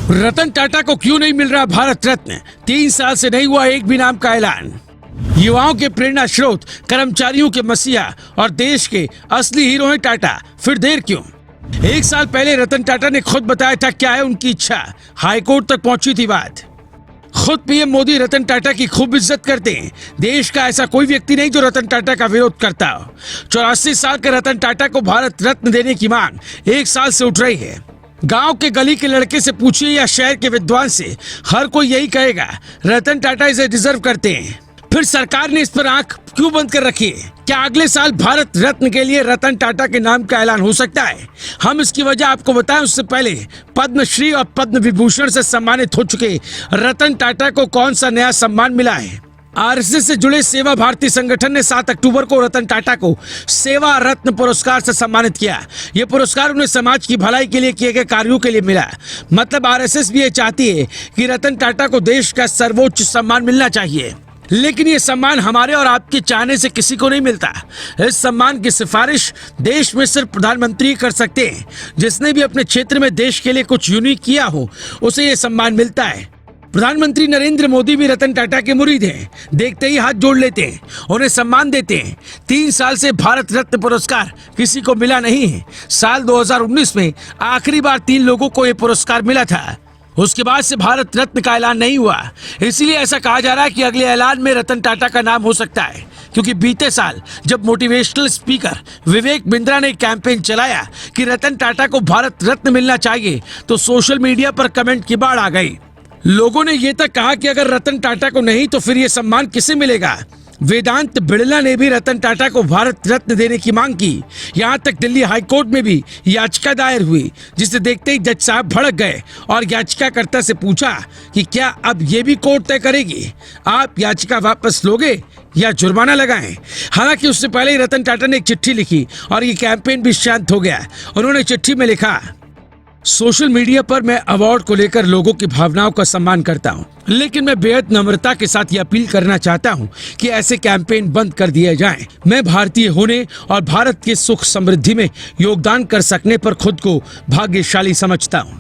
रतन टाटा को क्यों नहीं मिल रहा भारत रत्न? 3 साल से नहीं हुआ एक भी नाम का ऐलान। युवाओं के प्रेरणा स्रोत, कर्मचारियों के मसीहा और देश के असली हीरो हैं टाटा, फिर देर क्यों? 1 साल पहले रतन टाटा ने खुद बताया था क्या है उनकी इच्छा। हाईकोर्ट तक पहुंची थी बात। खुद पीएम मोदी रतन टाटा की खूब इज्जत करते हैं। देश का ऐसा कोई व्यक्ति नहीं जो रतन टाटा का विरोध करता हो। 84 साल के रतन टाटा को भारत रत्न देने की मांग 1 साल से उठ रही है। गांव के गली के लड़के से पूछिए या शहर के विद्वान से, हर कोई यही कहेगा रतन टाटा इसे डिजर्व करते हैं। फिर सरकार ने इस पर आंख क्यों बंद कर रखी है? क्या अगले साल भारत रत्न के लिए रतन टाटा के नाम का ऐलान हो सकता है? हम इसकी वजह आपको बताएं उससे पहले पद्मश्री और पद्म विभूषण से सम्मानित हो चुके रतन टाटा को कौन सा नया सम्मान मिला है। आरएसएस से जुड़े सेवा भारती संगठन ने 7 अक्टूबर को रतन टाटा को सेवा रत्न पुरस्कार से सम्मानित किया। यह पुरस्कार उन्हें समाज की भलाई के लिए किए गए कार्यों के लिए मिला। मतलब आरएसएस भी ये चाहती है कि रतन टाटा को देश का सर्वोच्च सम्मान मिलना चाहिए, लेकिन ये सम्मान हमारे और आपके चाहने से किसी को नहीं मिलता। इस सम्मान की सिफारिश देश में सिर्फ प्रधानमंत्री कर सकते हैं। जिसने भी अपने क्षेत्र में देश के लिए कुछ यूनिक किया हो उसे ये सम्मान मिलता है। प्रधानमंत्री नरेंद्र मोदी भी रतन टाटा के मुरीद हैं। देखते ही हाथ जोड़ लेते हैं, उन्हें सम्मान देते हैं। 3 साल से भारत रत्न पुरस्कार किसी को मिला नहीं है। साल 2019 में आखिरी बार 3 लोगों को यह पुरस्कार मिला था। उसके बाद से भारत रत्न का ऐलान नहीं हुआ। इसीलिए ऐसा कहा जा रहा है कि अगले ऐलान में रतन टाटा का नाम हो सकता है, क्योंकि बीते साल जब मोटिवेशनल स्पीकर विवेक बिंद्रा ने कैंपेन चलाया कि रतन टाटा को भारत रत्न मिलना चाहिए, तो सोशल मीडिया पर कमेंट की बाढ़ आ गई। लोगों ने ये तक कहा कि अगर रतन टाटा को नहीं तो फिर ये सम्मान किसे मिलेगा। वेदांत बिड़ला ने भी रतन टाटा को भारत रत्न देने की मांग की। यहाँ तक दिल्ली हाईकोर्ट में भी याचिका दायर हुई, जिसे देखते ही जज साहब भड़क गए और याचिकाकर्ता से पूछा कि क्या अब ये भी कोर्ट तय करेगी, आप याचिका वापस लोगे या जुर्माना लगाएं। हालांकि उससे पहले ही रतन टाटा ने एक चिट्ठी लिखी और ये कैंपेन भी शांत हो गया। उन्होंने चिट्ठी में लिखा, सोशल मीडिया पर मैं अवार्ड को लेकर लोगों की भावनाओं का सम्मान करता हूं, लेकिन मैं बेहद नम्रता के साथ ये अपील करना चाहता हूं कि ऐसे कैंपेन बंद कर दिए जाएं। मैं भारतीय होने और भारत के सुख समृद्धि में योगदान कर सकने पर खुद को भाग्यशाली समझता हूं।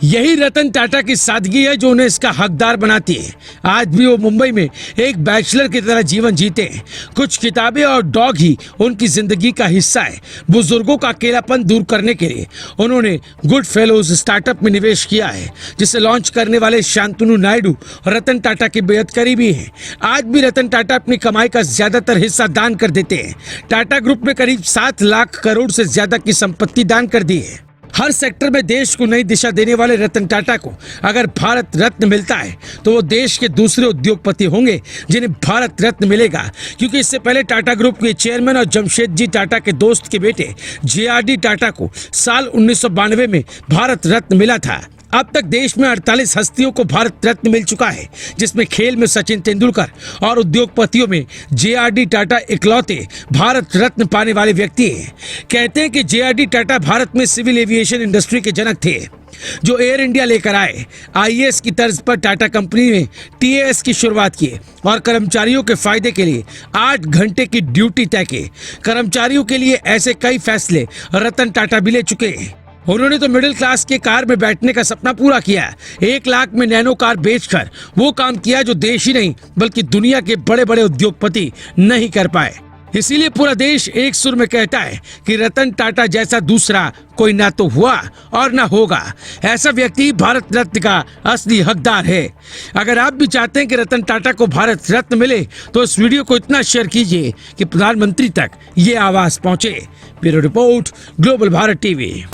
यही रतन टाटा की सादगी है जो उन्हें इसका हकदार बनाती है। आज भी वो मुंबई में एक बैचलर की तरह जीवन जीते हैं। कुछ किताबें और डॉग ही उनकी जिंदगी का हिस्सा है। बुजुर्गों का अकेलापन दूर करने के लिए उन्होंने गुड फेलोज स्टार्टअप में निवेश किया है, जिसे लॉन्च करने वाले शांतनु नायडू रतन टाटा के बेहद करीबी हैं। आज भी रतन टाटा अपनी कमाई का ज्यादातर हिस्सा दान कर देते हैं। टाटा ग्रुप में करीब 7 लाख करोड़ से ज्यादा की संपत्ति दान कर दी है। हर सेक्टर में देश को नई दिशा देने वाले रतन टाटा को अगर भारत रत्न मिलता है तो वो देश के दूसरे उद्योगपति होंगे जिन्हें भारत रत्न मिलेगा, क्योंकि इससे पहले टाटा ग्रुप के चेयरमैन और जमशेदजी टाटा के दोस्त के बेटे JRD टाटा को साल 1992 में भारत रत्न मिला था। अब तक देश में 48 हस्तियों को भारत रत्न मिल चुका है, जिसमें खेल में सचिन तेंदुलकर और उद्योगपतियों में JRD टाटा इकलौते भारत रत्न पाने वाले व्यक्ति हैं। कहते हैं कि JRD टाटा भारत में सिविल एविएशन इंडस्ट्री के जनक थे, जो एयर इंडिया लेकर आए। IAS की तर्ज पर टाटा कंपनी ने TAS की शुरुआत की और कर्मचारियों के फायदे के लिए 8 घंटे की ड्यूटी तय की। कर्मचारियों के लिए ऐसे कई फैसले रतन टाटा भी ले चुके हैं। उन्होंने तो मिडिल क्लास के कार में बैठने का सपना पूरा किया। 1 लाख में नैनो कार बेचकर वो काम किया जो देश ही नहीं बल्कि दुनिया के बड़े बड़े उद्योगपति नहीं कर पाए। इसीलिए पूरा देश एक सुर में कहता है कि रतन टाटा जैसा दूसरा कोई ना तो हुआ और ना होगा। ऐसा व्यक्ति भारत रत्न का असली हकदार है। अगर आप भी चाहते हैं कि रतन टाटा को भारत रत्न मिले तो इस वीडियो को इतना शेयर कीजिए कि प्रधानमंत्री तक ये आवाज पहुंचे। Bureau report, global Bharat TV.